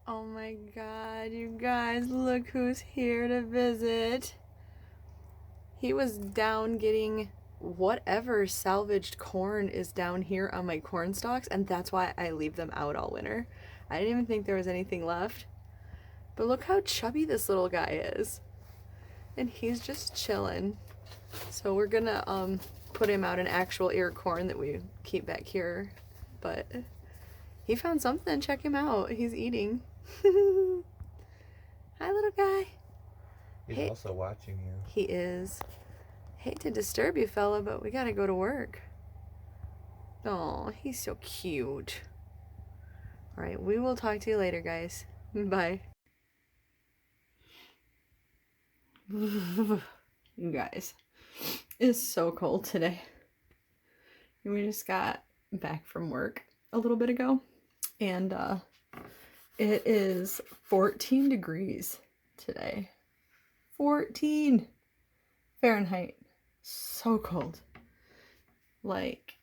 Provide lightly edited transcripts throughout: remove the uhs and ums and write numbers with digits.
Oh my god, you guys, look who's here to visit. He was down getting whatever salvaged corn is down here on my corn stalks, and that's why I leave them out all winter. I didn't even think there was anything left. But look how chubby this little guy is. And he's just chilling. So we're gonna put him out in actual ear corn that we keep back here. But he found something. Check him out. He's eating. Hi, little guy. He's also watching you. He is. Hate to disturb you, fella, but we gotta go to work. Oh, he's so cute. Alright, we will talk to you later, guys. Bye. You guys, it's so cold today. We just got back from work a little bit ago, and it is 14 degrees today. 14 Fahrenheit. So cold. Like,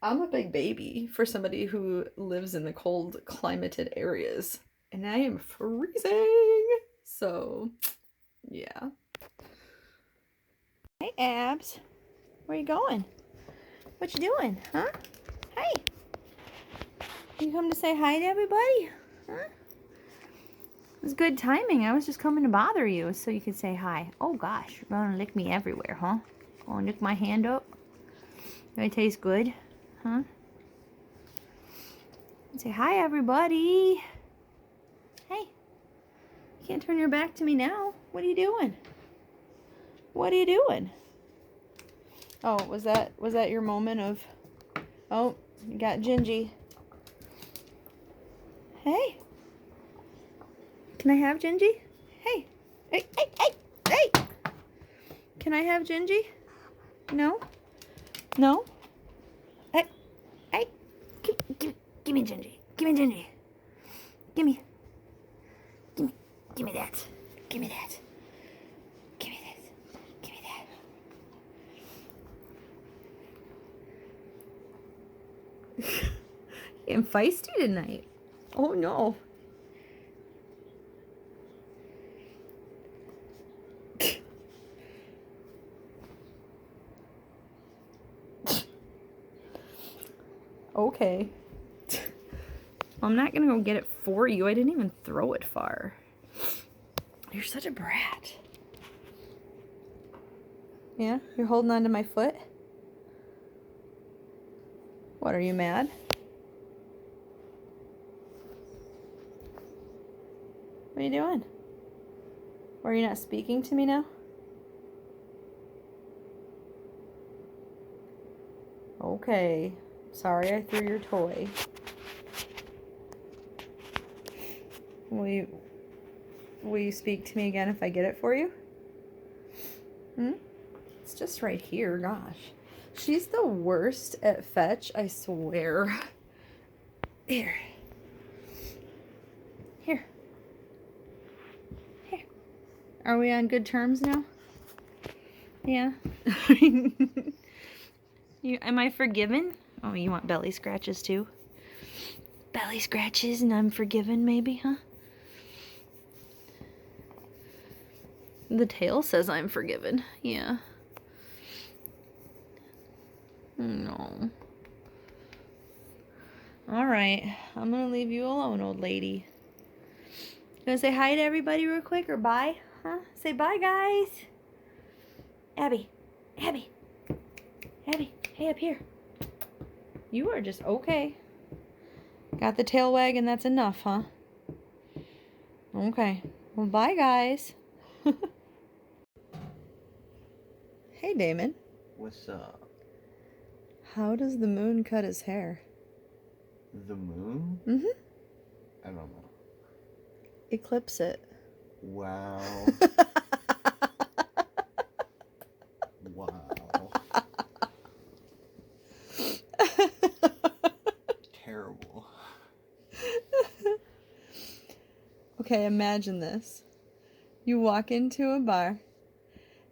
I'm a big baby for somebody who lives in the cold climated areas, and I am freezing. So, yeah. Hey, Abs. Where you going? What you doing, huh? Hey. You come to say hi to everybody? Huh? It was good timing. I was just coming to bother you so you could say hi. Oh gosh, you're gonna lick me everywhere, huh? Gonna lick my hand up? Do I taste good? Huh? Say hi, everybody. Hey. You can't turn your back to me now. What are you doing? What are you doing? Oh, was that your moment of... Oh, you got Gingy. Hey. Can I have Gingy? Hey. Hey, hey, hey, hey. Can I have Gingy? No? No? Hey. Hey. Give me Gingy. Give me Gingy. Give me that. Give me that. Give me this. Give me that. Getting feisty tonight. Oh no. Okay. I'm not gonna go get it for you. I didn't even throw it far. You're such a brat. Yeah? You're holding on to my foot? What, are you mad? What are you doing? Or are you not speaking to me now? Okay. Sorry I threw your toy. Will you speak to me again if I get it for you? It's just right here, gosh. She's the worst at fetch, I swear. Here. Here. Here. Are we on good terms now? Yeah. Am I forgiven? Oh, you want belly scratches too? Belly scratches and I'm forgiven maybe, huh? The tail says I'm forgiven. Yeah. No. Alright. I'm gonna leave you alone, old lady. You gonna say hi to everybody real quick or bye? Huh? Say bye, guys. Abby. Abby. Abby. Hey, up here. You are just okay. Got the tail wagging, that's enough, huh? Okay. Well, bye, guys. Hey, Damon. What's up? How does the moon cut his hair? The moon? Mm-hmm. I don't know. Eclipse it. Wow. Wow. Terrible. Okay, imagine this. You walk into a bar,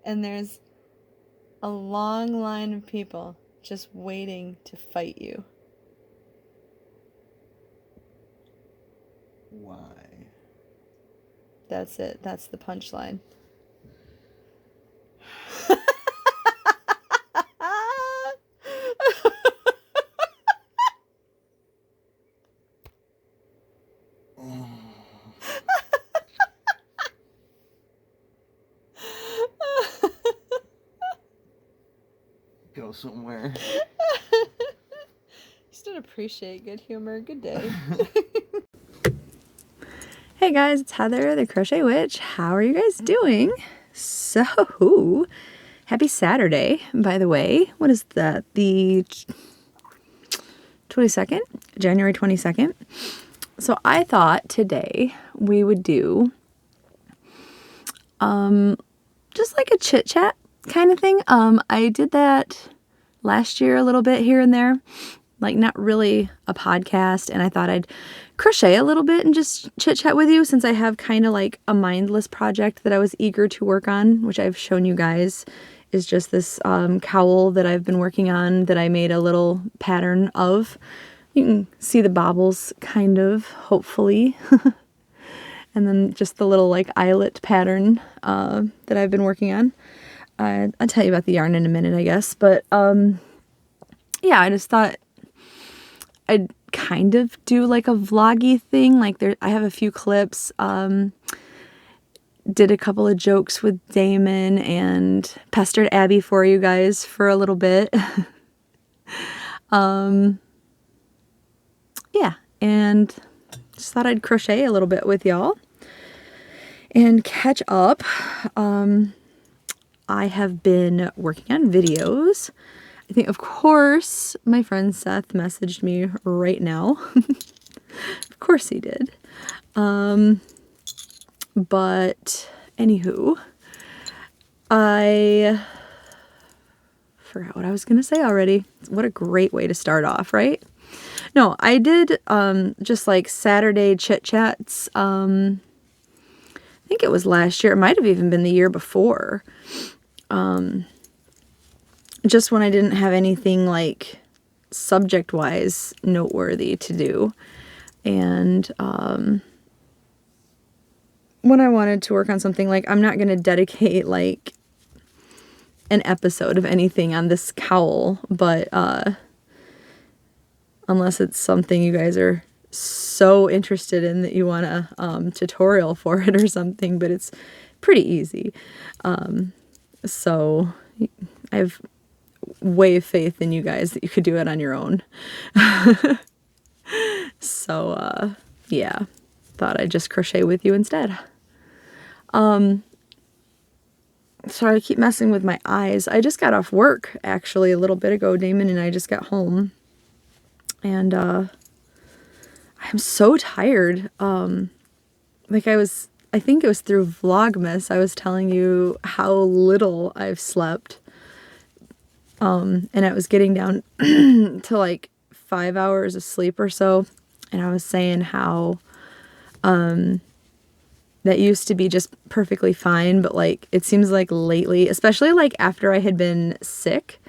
and there's a long line of people just waiting to fight you. Why? That's it. That's the punchline. Go somewhere. Just don't appreciate good humor. Good day. Hey guys, it's Heather, the Crochet Witch. How are you guys doing? So, happy Saturday, by the way. What is that? The 22nd? January 22nd. So I thought today we would do just like a chit-chat kind of thing. I did that last year a little bit here and there. Like not really a podcast, and I thought I'd crochet a little bit and just chit chat with you since I have kind of like a mindless project that I was eager to work on, which I've shown you guys is just this cowl that I've been working on that I made a little pattern of. You can see the bobbles kind of, hopefully. And then just the little like eyelet pattern that I've been working on. I'll tell you about the yarn in a minute, I guess. But yeah, I just thought I'd kind of do like a vloggy thing. Like I have a few clips, did a couple of jokes with Damon and pestered Abby for you guys for a little bit. Yeah, and just thought I'd crochet a little bit with y'all and catch up. I have been working on videos. I think, of course, my friend Seth messaged me right now. Of course he did. But anywho, I forgot what I was going to say already. What a great way to start off, right? No, I did just like Saturday Chit-chats. I think it was last year. It might have even been the year before. Just when I didn't have anything like subject-wise noteworthy to do. And when I wanted to work on something, like I'm not going to dedicate like an episode of anything on this cowl, but unless it's something you guys are so interested in that you want a tutorial for it or something, but it's pretty easy. So I've way of faith in you guys that you could do it on your own. So, yeah, thought I'd just crochet with you instead. Sorry, I keep messing with my eyes. I just got off work, actually, a little bit ago. Damon and I just got home. And, I'm so tired. Like I think it was through Vlogmas, I was telling you how little I've slept. And I was getting down to like 5 hours of sleep or so. And I was saying how, that used to be just perfectly fine. But like, it seems like lately, especially like after I had been sick,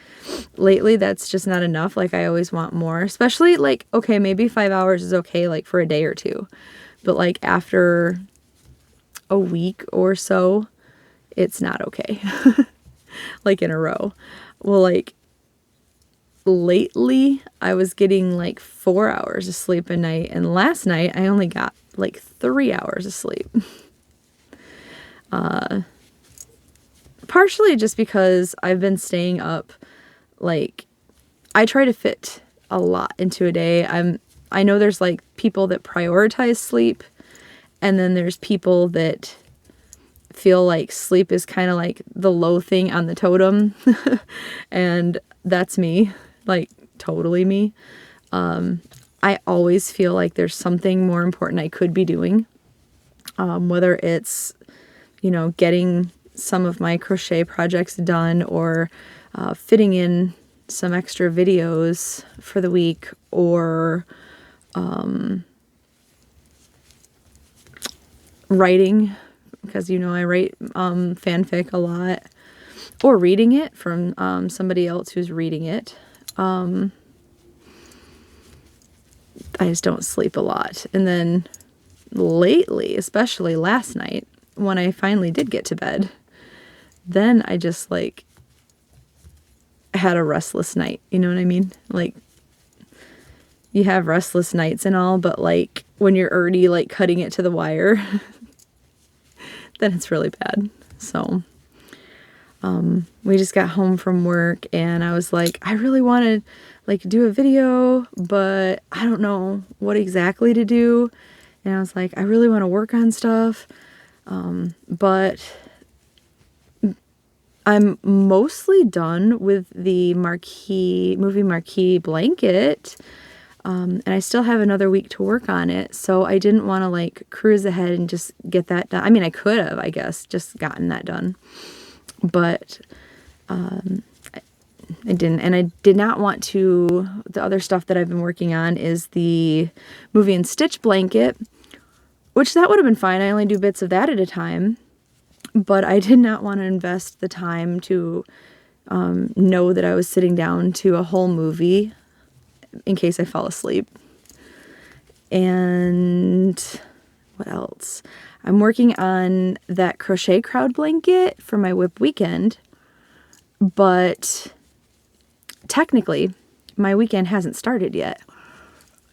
lately, that's just not enough. Like I always want more, especially like, okay, maybe 5 hours is okay, like for a day or two, but like after a week or so, it's not okay. Like in a row. Well, like lately I was getting like 4 hours of sleep a night, and last night I only got like 3 hours of sleep. Partially just because I've been staying up. Like I try to fit a lot into a day. I know there's like people that prioritize sleep, and then there's people that feel like sleep is kind of like the low thing on the totem. And that's me, like totally me. I always feel like there's something more important I could be doing. Whether it's, getting some of my crochet projects done, or fitting in some extra videos for the week, or writing, because I write fanfic a lot, or reading it from somebody else who's reading it. I just don't sleep a lot. And then lately, especially last night, when I finally did get to bed, then I just like had a restless night. You know what I mean? Like, you have restless nights and all, but like when you're already like cutting it to the wire, then it's really bad. So we just got home from work and I was like, I really want to like do a video, but I don't know what exactly to do. And I was like, I really want to work on stuff, but I'm mostly done with the movie marquee blanket. And I still have another week to work on it. So I didn't want to like cruise ahead and just get that done. I mean, I could have, I guess, just gotten that done, but, I didn't. And I did not want to, the other stuff that I've been working on is the movie and stitch blanket, which that would have been fine. I only do bits of that at a time, but I did not want to invest the time to, know that I was sitting down to a whole movie in case I fall asleep. And what else? I'm working on that crochet crowd blanket for my whip weekend, but technically my weekend hasn't started yet.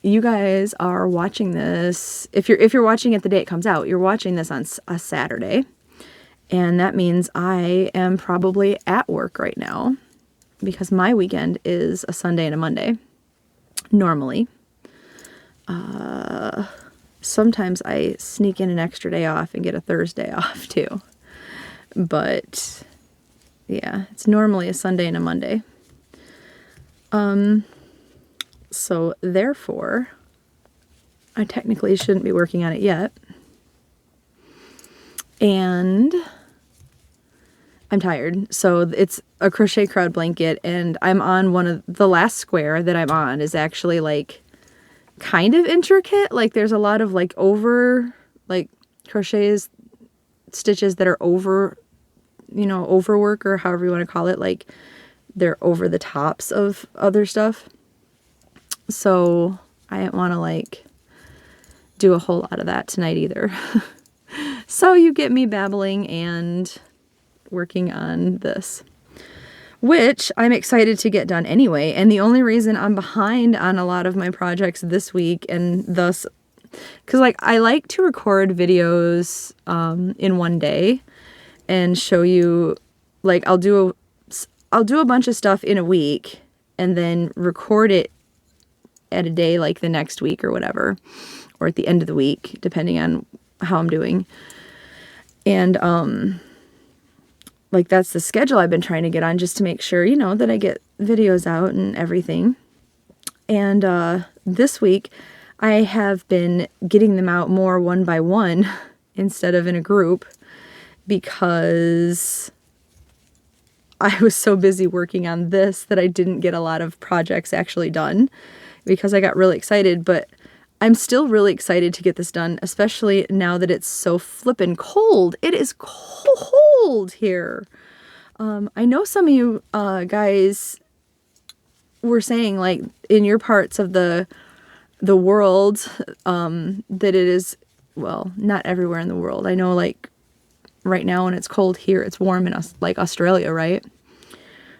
You guys are watching this, if you're watching it the day it comes out, you're watching this on a Saturday, and that means I am probably at work right now because my weekend is a Sunday and a Monday. Normally. Sometimes I sneak in an extra day off and get a Thursday off too. But yeah, it's normally a Sunday and a Monday. So therefore, I technically shouldn't be working on it yet. And I'm tired. So it's a crochet crowd blanket, and I'm on one of the last square that I'm on is actually like kind of intricate. Like there's a lot of like over, like crochets, stitches that are over, overwork or however you want to call it. Like they're over the tops of other stuff. So I didn't want to like do a whole lot of that tonight either. So you get me babbling and working on this, which I'm excited to get done anyway. And the only reason I'm behind on a lot of my projects this week, and thus, because like I like to record videos in one day and show you, like I'll do a bunch of stuff in a week and then record it at a day like the next week or whatever, or at the end of the week, depending on how I'm doing. And like that's the schedule I've been trying to get on, just to make sure, that I get videos out and everything. And this week I have been getting them out more one by one instead of in a group, because I was so busy working on this that I didn't get a lot of projects actually done because I got really excited. But I'm still really excited to get this done, especially now that it's so flippin' cold. It is cold here. I know some of you guys were saying, like, in your parts of the world, that it is, well, not everywhere in the world. I know, like, right now when it's cold here, it's warm in like Australia, right?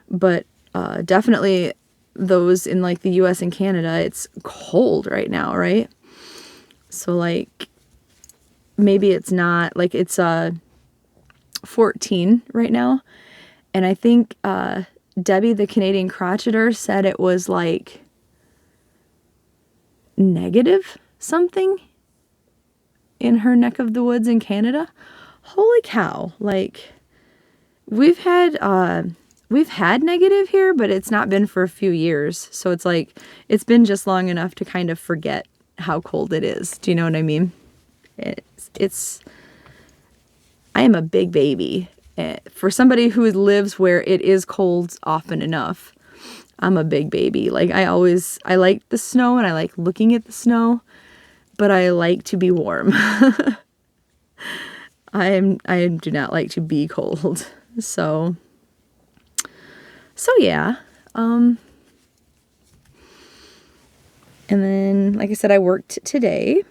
But definitely those in like the US and Canada, it's cold right now, right? So like maybe it's not, like it's 14 right now, and I think Debbie the Canadian crocheter said it was like negative something in her neck of the woods in Canada. Holy cow. Like we've had negative here, but it's not been for a few years. So it's like, it's been just long enough to kind of forget how cold it is. Do you know what I mean? I am a big baby. For somebody who lives where it is cold often enough, I'm a big baby. Like I like the snow and I like looking at the snow, but I like to be warm. I do not like to be cold. So yeah. And then, like I said, I worked today.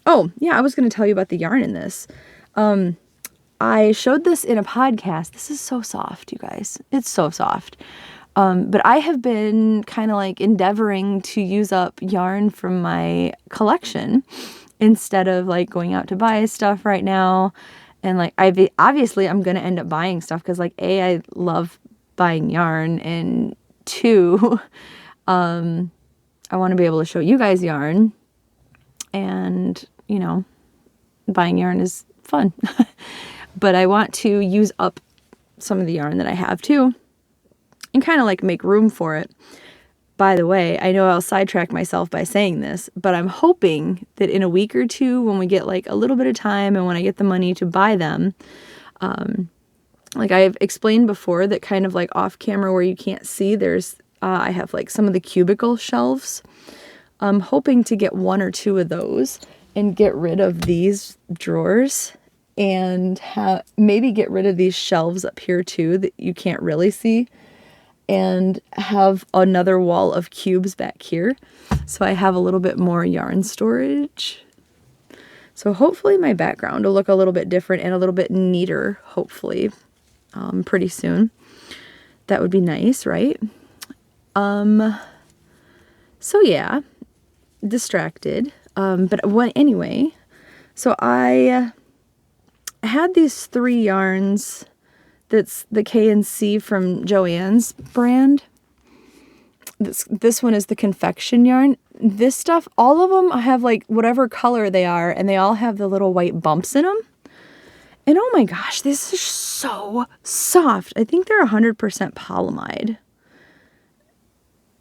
Oh, yeah, I was going to tell you about the yarn in this. I showed this in a podcast. This is so soft, you guys. It's so soft. But I have been kind of like endeavoring to use up yarn from my collection instead of like going out to buy stuff right now. And like, obviously I'm going to end up buying stuff because like, A, I love buying yarn, and 2, I want to be able to show you guys yarn, and, you know, buying yarn is fun. But I want to use up some of the yarn that I have too and kind of like make room for it. By the way, I know I'll sidetrack myself by saying this, but I'm hoping that in a week or two, when we get like a little bit of time and when I get the money to buy them, like I've explained before, that kind of like off camera where you can't see, there's, I have like some of the cubicle shelves. I'm hoping to get 1 or 2 of those and get rid of these drawers and maybe get rid of these shelves up here too that you can't really see, and have another wall of cubes back here. So I have a little bit more yarn storage. So hopefully my background will look a little bit different and a little bit neater, hopefully, pretty soon. That would be nice, right? So yeah, distracted. Anyway, so I had these 3 yarns. That's the K&C from Joann's brand. This one is the confection yarn. This stuff, all of them have like whatever color they are, and they all have the little white bumps in them. And oh my gosh, this is so soft. I think they're 100% polyamide.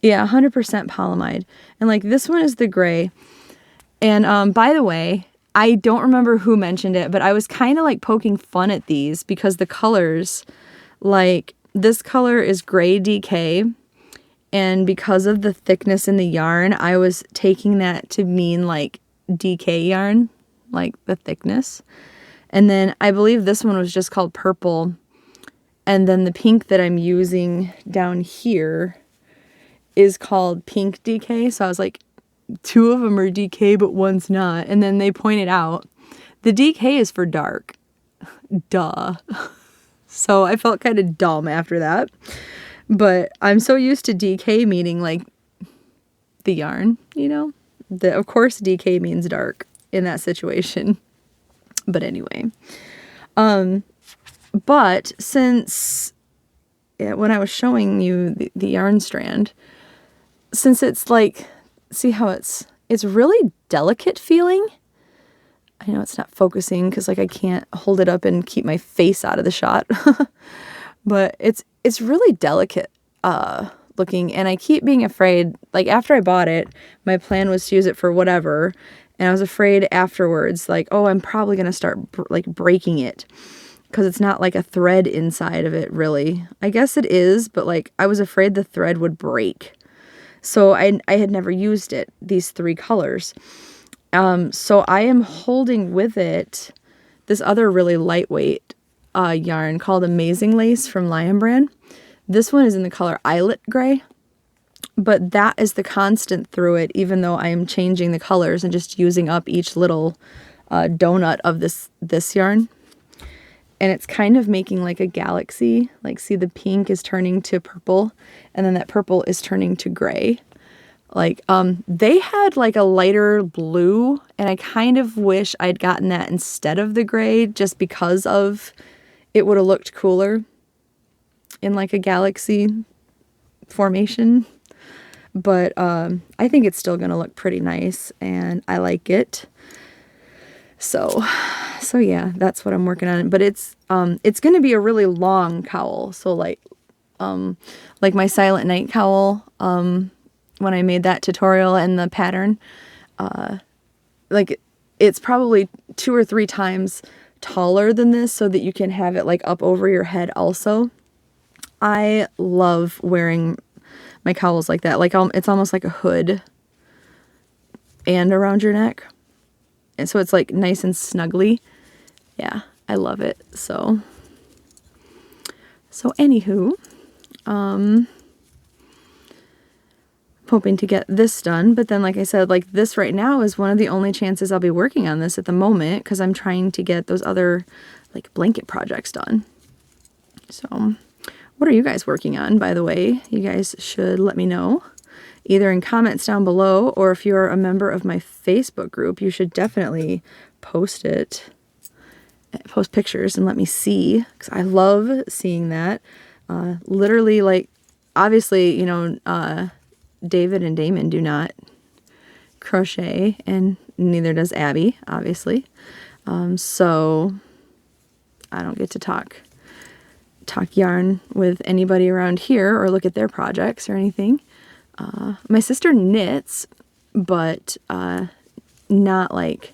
Yeah, 100% polyamide. And like this one is the gray. And by the way, I don't remember who mentioned it, but I was kind of like poking fun at these because the colors, like this color is gray DK, and because of the thickness in the yarn, I was taking that to mean like DK yarn, like the thickness. And then I believe this one was just called purple, and then the pink that I'm using down here is called pink DK. So I was like, 2 of them are DK, but 1's not. And then they pointed out the DK is for dark. Duh. So I felt kind of dumb after that. But I'm so used to DK meaning like the yarn, you know? Of course DK means dark in that situation. But anyway. But since when I was showing you the yarn strand, since it's like, see how it's really delicate feeling. I know it's not focusing because like I can't hold it up and keep my face out of the shot. But it's really delicate looking, and I keep being afraid, like after I bought it, my plan was to use it for whatever, and I was afraid afterwards, like, oh, I'm probably going to start like breaking it because it's not like a thread inside of it really. I guess it is, but like I was afraid the thread would break. So I had never used it, these 3 colors. So I am holding with it this other really lightweight yarn called Amazing Lace from Lion Brand. This one is in the color Eyelet Gray, but that is the constant through it, even though I am changing the colors and just using up each little donut of this yarn. And it's kind of making like a galaxy. Like, see, the pink is turning to purple, and then that purple is turning to gray. Like, they had like a lighter blue, and I kind of wish I'd gotten that instead of the gray, just because of it would have looked cooler in like a galaxy formation. But I think it's still going to look pretty nice, and I like it. So yeah, that's what I'm working on. But it's going to be a really long cowl. So like my Silent Night cowl, when I made that tutorial and the pattern, like it's probably 2 or 3 times taller than this so that you can have it like up over your head also. I love wearing my cowls like that. Like it's almost like a hood and around your neck. And so it's like nice and snuggly. Yeah, I love it. So anywho, hoping to get this done. But then, like I said, like this right now is one of the only chances I'll be working on this at the moment, because I'm trying to get those other like blanket projects done. So what are you guys working on, by the way? You guys should let me know, either in comments down below, or if you're a member of my Facebook group, you should definitely post pictures and let me see, because I love seeing that. Literally, like, obviously, you know, David and Damon do not crochet, and neither does Abby, obviously. So I don't get to talk yarn with anybody around here or look at their projects or anything. My sister knits, but not like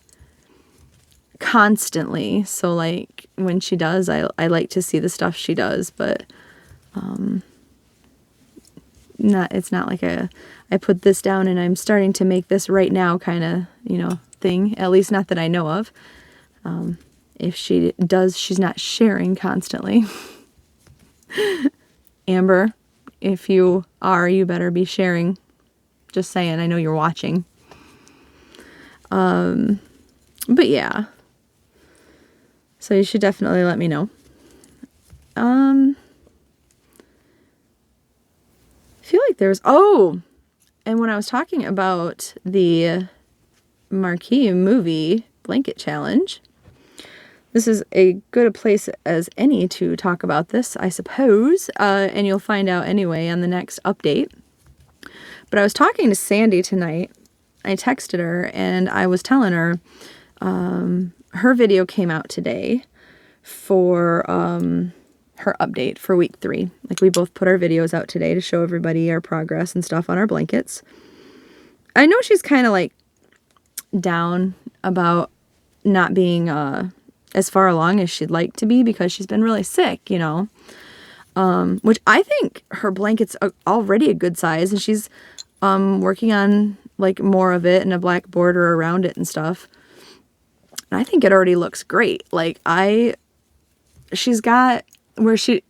constantly. So like when she does, I like to see the stuff she does, but it's not like I put this down and I'm starting to make this right now kind of, you know, thing. At least not that I know of. If she does, she's not sharing constantly. Amber, if you are, you better be sharing. Just saying, I know you're watching. But yeah. So you should definitely let me know. I feel like there's, and when I was talking about the Marquee movie blanket challenge, this is a good place as any to talk about this, I suppose, and you'll find out anyway on the next update. But I was talking to Sandy tonight. I texted her and I was telling her her video came out today for her update for week 3. Like, we both put our videos out today to show everybody our progress and stuff on our blankets. I know she's kind of like down about not being as far along as she'd like to be, because she's been really sick, you know, which I think her blanket's already a good size, and she's working on like more of it and a black border around it and stuff. And I think it already looks great. Like, she's got where she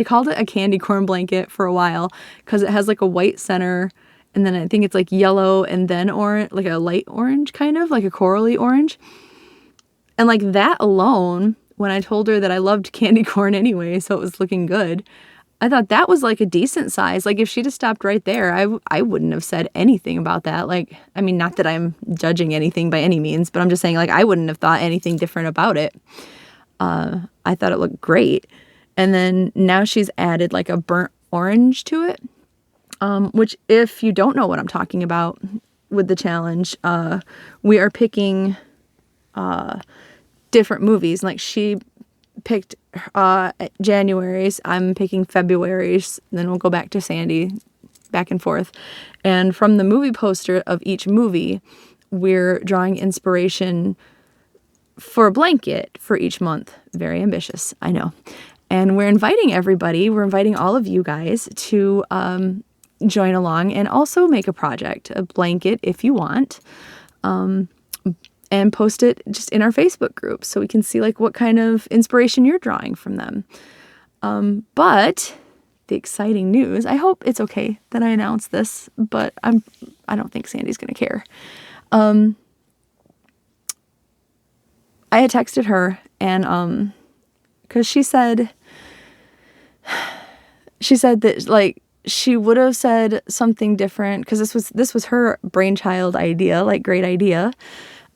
called it a candy corn blanket for a while, because it has like a white center, and then I think it's like yellow and then orange, like a light orange, kind of like a corally orange. And like that alone, when I told her that I loved candy corn anyway, so it was looking good, I thought that was like a decent size. Like, if she'd have stopped right there, I wouldn't have said anything about that. Like, I mean, not that I'm judging anything by any means, but I'm just saying, like, I wouldn't have thought anything different about it. I thought it looked great. And then now she's added like a burnt orange to it, which, if you don't know what I'm talking about with the challenge, we are picking different movies. Like, she picked January's, I'm picking February's, then we'll go back to Sandy, back and forth. And from the movie poster of each movie, we're drawing inspiration for a blanket for each month. Very ambitious, I know. And we're inviting everybody, we're inviting all of you guys to join along and also make a project, a blanket if you want. And post it just in our Facebook group so we can see like what kind of inspiration you're drawing from them. But the exciting news, I hope it's okay that I announce this, but I don't think Sandy's gonna care. I had texted her, and because she said that like she would have said something different, because this was her brainchild idea, like great idea.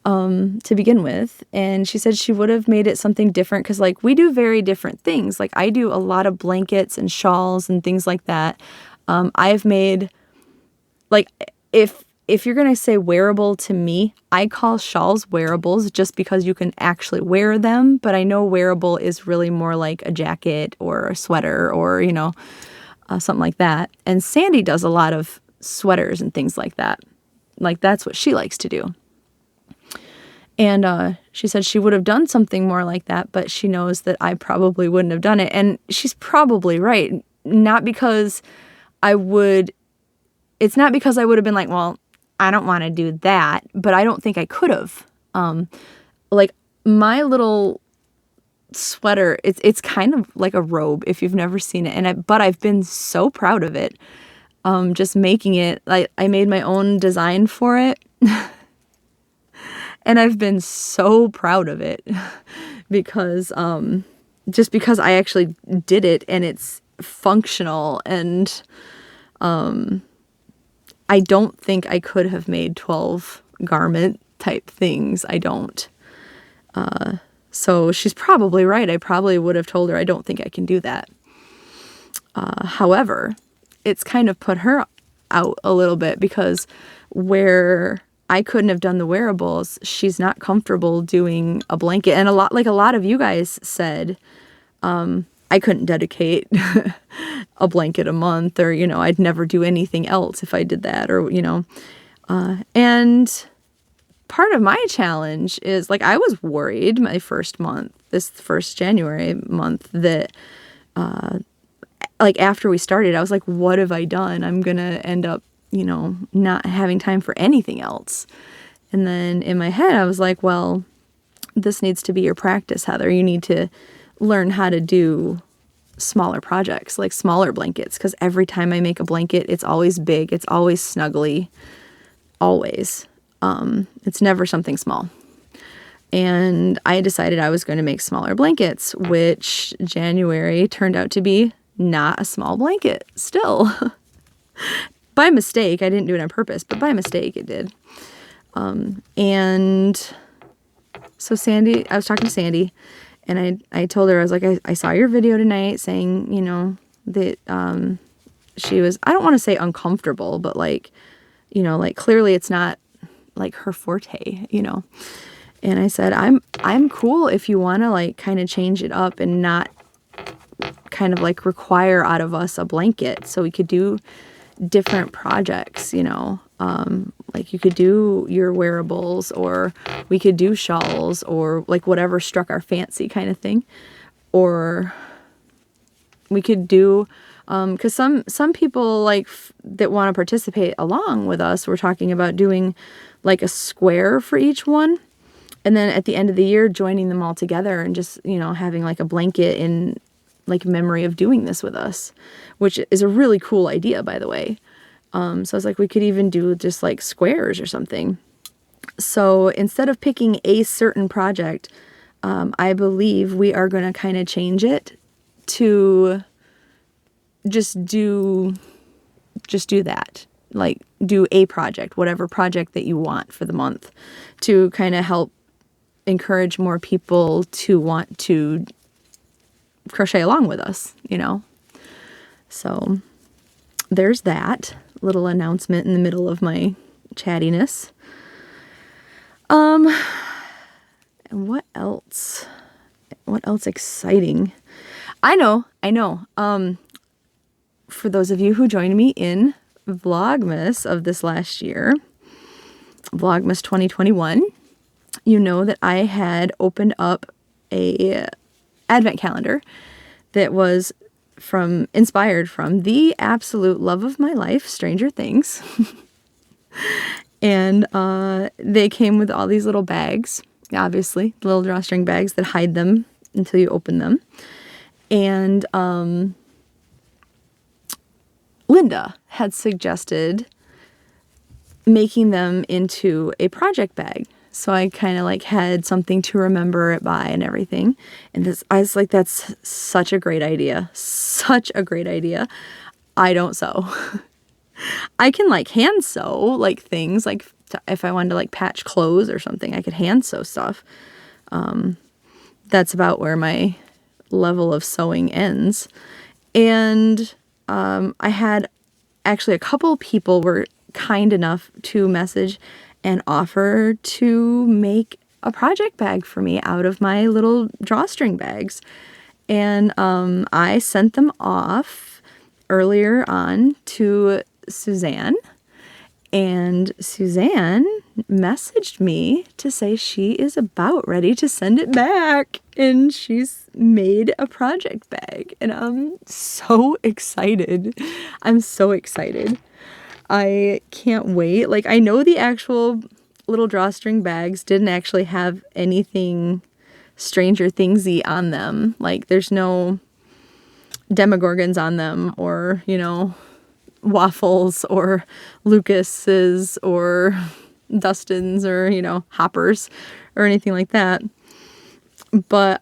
To begin with, and she said she would have made it something different, because like we do very different things. Like, I do a lot of blankets and shawls and things like that. I've made, like, if you're gonna say wearable to me, I call shawls wearables just because you can actually wear them, but I know wearable is really more like a jacket or a sweater or, you know, something like that. And Sandy does a lot of sweaters and things like that. Like, that's what she likes to do. And she said she would have done something more like that, but she knows that I probably wouldn't have done it. And she's probably right. Not because it's not because I would have been like, well, I don't want to do that, but I don't think I could have. Like, my little sweater, it's kind of like a robe if you've never seen it. But I've been so proud of it. just making it. I made my own design for it. And I've been so proud of it because, just because I actually did it and it's functional, and, I don't think I could have made 12 garment type things. I don't. So she's probably right. I probably would have told her I don't think I can do that. However, it's kind of put her out a little bit, because where I couldn't have done the wearables, she's not comfortable doing a blanket. And a lot of you guys said, I couldn't dedicate a blanket a month, or, I'd never do anything else if I did that, or, and part of my challenge is, I was worried my first month, this first January month, that, after we started, I was like, what have I done? I'm going to end up, not having time for anything else. And then in my head, I was like, well, this needs to be your practice, Heather. You need to learn how to do smaller projects, like smaller blankets, because every time I make a blanket, it's always big. It's always snuggly. Always. It's never something small. And I decided I was going to make smaller blankets, which January turned out to be not a small blanket still. By mistake. I didn't do it on purpose, but by mistake it did. And so Sandy, I was talking to Sandy, and I told her, I was like, I saw your video tonight saying, that she was, I don't want to say uncomfortable, but clearly it's not her forte, And I said, I'm cool if you want to kind of change it up and not kind of require out of us a blanket, so we could do different projects, you could do your wearables, or we could do shawls, or whatever struck our fancy kind of thing. Or we could do, because some people that want to participate along with us, we're talking about doing a square for each one. And then at the end of the year, joining them all together and just, having a blanket in memory of doing this with us, which is a really cool idea, by the way. So I was like, we could even do just squares or something. So instead of picking a certain project, I believe we are going to kind of change it to just do that. Do a project, whatever project that you want for the month, to kind of help encourage more people to want to crochet along with us, So there's that little announcement in the middle of my chattiness. And what else? What else exciting? I know. For those of you who joined me in Vlogmas of this last year, Vlogmas 2021, you know that I had opened up a advent calendar that was inspired from the absolute love of my life, Stranger Things. And they came with all these little bags, obviously, little drawstring bags that hide them until you open them. And Linda had suggested making them into a project bag. So I kind of had something to remember it by and everything. And I was like, that's such a great idea. Such a great idea. I don't sew. I can hand sew things, if I wanted to patch clothes or something, I could hand sew stuff. That's about where my level of sewing ends. And I had actually a couple people were kind enough to message and offer to make a project bag for me out of my little drawstring bags. And I sent them off earlier on to Suzanne. And Suzanne messaged me to say she is about ready to send it back. And she's made a project bag. And I'm so excited. I'm so excited. I can't wait. I know the actual little drawstring bags didn't actually have anything Stranger Thingsy on them. There's no Demogorgons on them, or, waffles or Lucas's or Dustin's or, you know, Hoppers or anything like that. But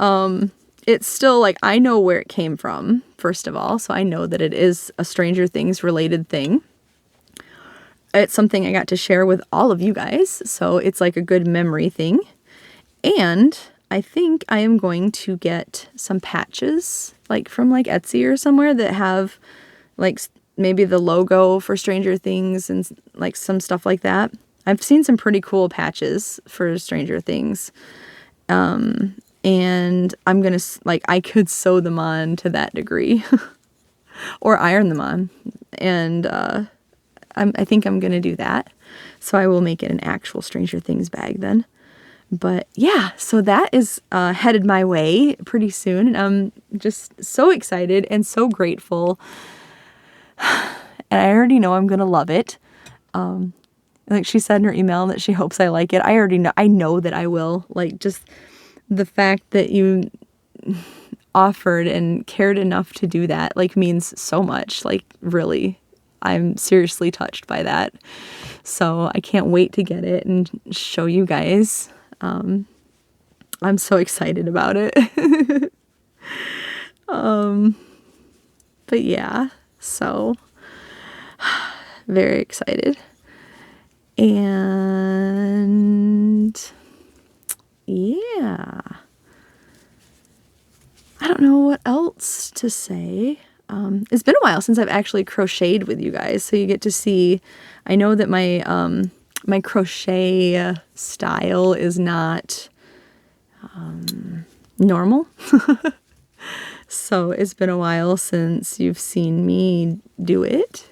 it's still like, I know where it came from, first of all. So I know that it is a Stranger Things related thing. It's something I got to share with all of you guys. So it's like a good memory thing. And I think I am going to get some patches like from like Etsy or somewhere that have like maybe the logo for Stranger Things and like some stuff like that. I've seen some pretty cool patches for Stranger Things. And I'm going to like, I could sew them on to that degree or iron them on. And, I think I'm going to do that. So I will make it an actual Stranger Things bag then. But yeah, so that is headed my way pretty soon. And I'm just so excited and so grateful. And I already know I'm going to love it. Like she said in her email that she hopes I like it. I already know. I know that I will. Like just the fact that you offered and cared enough to do that like means so much. Like really. I'm seriously touched by that. So I can't wait to get it and show you guys. I'm so excited about it. But yeah, so very excited. And yeah, I don't know what else to say. It's been a while since I've actually crocheted with you guys, so you get to see. I know that my my crochet style is not normal, so it's been a while since you've seen me do it.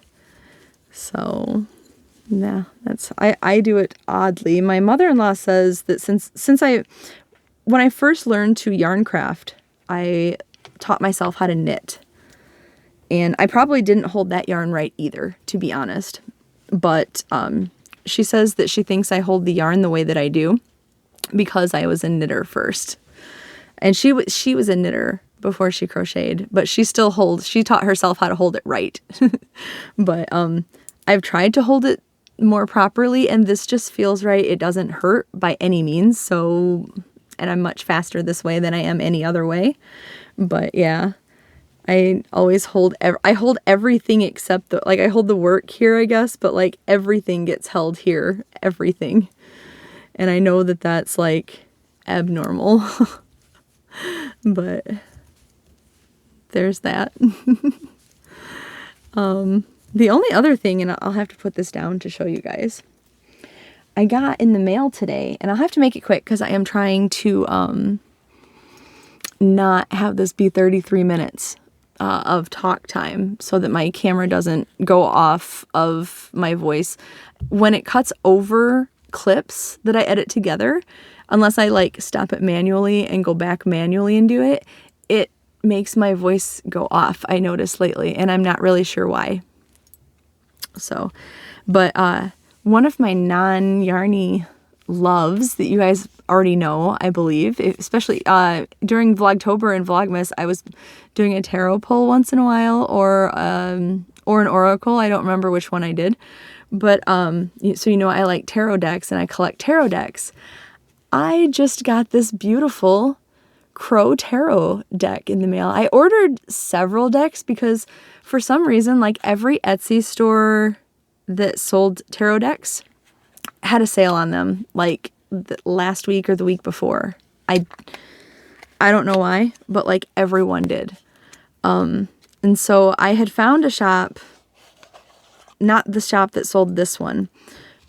So yeah, I do it oddly. My mother-in-law says that when I first learned to yarn craft, I taught myself how to knit. And I probably didn't hold that yarn right either, to be honest. But she says that she thinks I hold the yarn the way that I do because I was a knitter first. And she was a knitter before she crocheted, but she taught herself how to hold it right. But I've tried to hold it more properly, and this just feels right. It doesn't hurt by any means. So, and I'm much faster this way than I am any other way. But yeah. I always hold everything except I hold the work here, I guess, but like everything gets held here, everything. And I know that that's like abnormal, but there's that. The only other thing, and I'll have to put this down to show you guys, I got in the mail today, and I'll have to make it quick because I am trying to not have this be 33 minutes. Of talk time so that my camera doesn't go off of my voice. When it cuts over clips that I edit together, unless I like stop it manually and go back manually and do it, it makes my voice go off, I noticed lately, and I'm not really sure why. So, but one of my non-yarny loves that you guys already know, I believe, especially during Vlogtober and Vlogmas, I was doing a tarot pull once in a while, or an oracle. I don't remember which one I did, but so you know I like tarot decks and I collect tarot decks. I just got this beautiful Crow tarot deck in the mail. I ordered several decks because for some reason, like every Etsy store that sold tarot decks had a sale on them, like last week or the week before. I don't know why, but like everyone did. And so I had found a shop, not the shop that sold this one,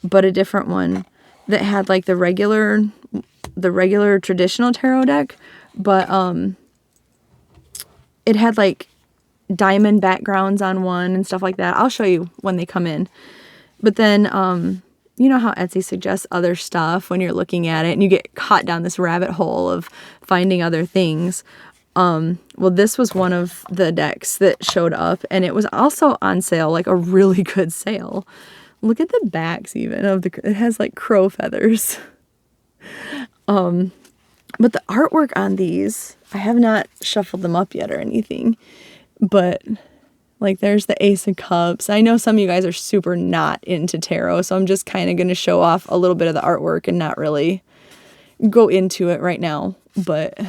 but a different one that had like the regular traditional tarot deck, but it had like diamond backgrounds on one and stuff like that. I'll show you when they come in. But then you know how Etsy suggests other stuff when you're looking at it and you get caught down this rabbit hole of finding other things. Well, this was one of the decks that showed up, and it was also on sale, like a really good sale. Look at the backs even it has like crow feathers. But the artwork on these, I have not shuffled them up yet or anything, but Like there's the Ace of Cups. I know some of you guys are super not into tarot, so I'm just kind of going to show off a little bit of the artwork and not really go into it right now, but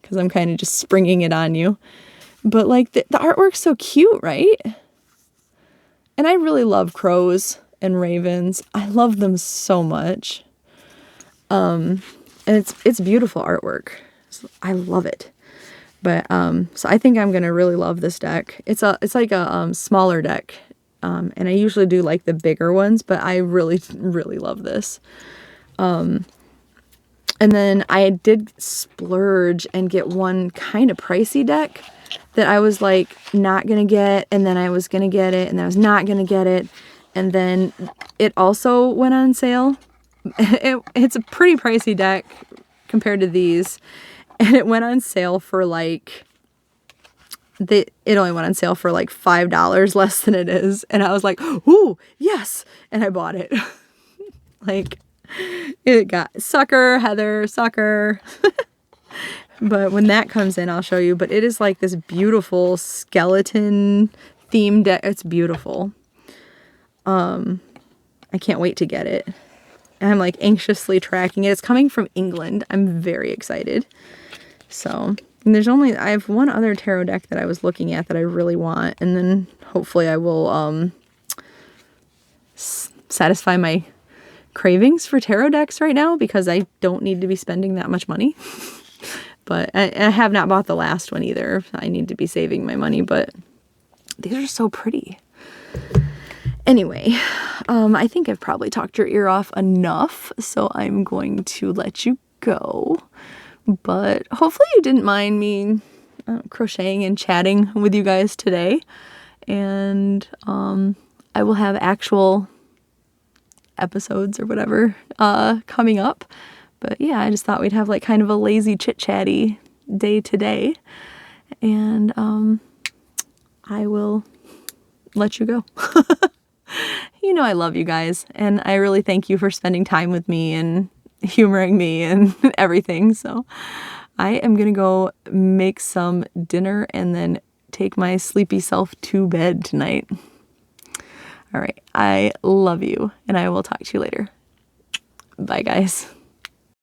because I'm kind of just springing it on you. But like the artwork's so cute, right? And I really love crows and ravens. I love them so much. And it's beautiful artwork. I love it. But so I think I'm gonna really love this deck. It's like a smaller deck, and I usually do like the bigger ones, but I really love this. And then I did splurge and get one kind of pricey deck that I was like not gonna get, and then I was gonna get it, and then I was not gonna get it, and then it also went on sale. It's a pretty pricey deck compared to these. And it went on sale for like, it only went on sale for like $5 less than it is. And I was like, ooh, yes. And I bought it. Like, it got sucker, Heather, sucker. But when that comes in, I'll show you. But it is like this beautiful skeleton themed deck. It's beautiful. I can't wait to get it. And I'm like anxiously tracking it. It's coming from England. I'm very excited. So, and I have one other tarot deck that I was looking at that I really want, and then hopefully I will satisfy my cravings for tarot decks right now, because I don't need to be spending that much money. But I have not bought the last one either. I need to be saving my money, but these are so pretty. Anyway, I think I've probably talked your ear off enough, so I'm going to let you go. But hopefully you didn't mind me crocheting and chatting with you guys today. And I will have actual episodes or whatever coming up. But yeah, I just thought we'd have like kind of a lazy chit-chatty day today. And I will let you go. You know I love you guys, and I really thank you for spending time with me and humoring me and everything. So I am gonna go make some dinner and then take my sleepy self to bed tonight. All right, I love you, and I will talk to you later. Bye, guys.